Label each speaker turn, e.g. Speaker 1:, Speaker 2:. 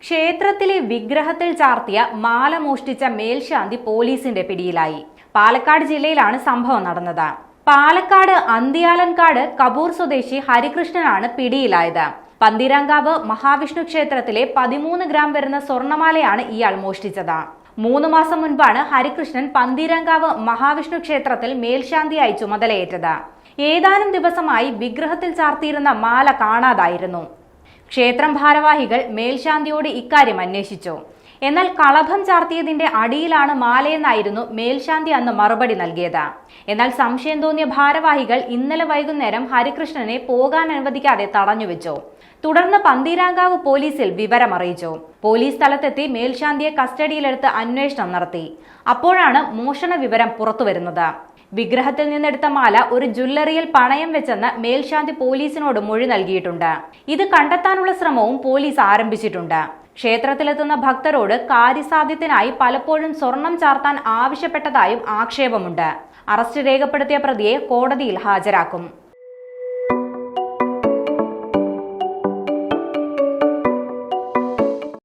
Speaker 1: ക്ഷേത്രത്തിലെ വിഗ്രഹത്തിൽ ചാർത്തിയ മാല മോഷ്ടിച്ച മേൽശാന്തി പോലീസിന്റെ പിടിയിലായി. പാലക്കാട് ജില്ലയിലാണ് സംഭവം നടന്നത്. പാലക്കാട് അന്തിയാലൻകാട് കപൂർ സ്വദേശി ഹരികൃഷ്ണനാണ് പിടിയിലായത്. പന്തീരാങ്കാവ് മഹാവിഷ്ണു ക്ഷേത്രത്തിലെ 13 ഗ്രാം വരുന്ന സ്വർണമാലയാണ് ഇയാൾ മോഷ്ടിച്ചത്. 3 മാസം മുൻപാണ് ഹരികൃഷ്ണൻ പന്തീരാങ്കാവ് മഹാവിഷ്ണു ക്ഷേത്രത്തിൽ മേൽശാന്തിയായി ചുമതലയേറ്റത്. ഏതാനും ദിവസമായി വിഗ്രഹത്തിൽ ചാർത്തിയിരുന്ന മാല കാണാതായിരുന്നു. ക്ഷേത്രം ഭാരവാഹികൾ മേൽശാന്തിയോട് ഇക്കാര്യം അന്വേഷിച്ചു. എന്നാൽ കളഭം ചാർത്തിയതിന്റെ അടിയിലാണ് മാലയെന്നായിരുന്നു മേൽശാന്തി അന്ന് മറുപടി നൽകിയത്. എന്നാൽ സംശയം തോന്നിയ ഭാരവാഹികൾ ഇന്നലെ വൈകുന്നേരം ഹരികൃഷ്ണനെ പോകാൻ അനുവദിക്കാതെ തടഞ്ഞുവെച്ചു. തുടർന്ന് പന്തീരാങ്കാവ് പോലീസിൽ വിവരമറിയിച്ചു. പോലീസ് സ്ഥലത്തെത്തി മേൽശാന്തിയെ കസ്റ്റഡിയിലെടുത്ത് അന്വേഷണം നടത്തി. അപ്പോഴാണ് മോഷണ വിവരം പുറത്തുവരുന്നത്. വിഗ്രഹത്തിൽ നിന്നെടുത്ത മാല ഒരു ജ്വല്ലറിയിൽ പണയം വെച്ചെന്ന് മേൽശാന്തി പോലീസിനോട് മൊഴി നൽകിയിട്ടുണ്ട്. ഇത് കണ്ടെത്താനുള്ള ശ്രമവും പോലീസ് ആരംഭിച്ചിട്ടുണ്ട്. ക്ഷേത്രത്തിലെത്തുന്ന ഭക്തരോട് കാര്യസാധ്യത്തിനായി പലപ്പോഴും സ്വർണം ചാർത്താൻ ആവശ്യപ്പെട്ടതായും ആക്ഷേപമുണ്ട്. അറസ്റ്റ് രേഖപ്പെടുത്തിയ പ്രതിയെ കോടതിയിൽ ഹാജരാക്കും.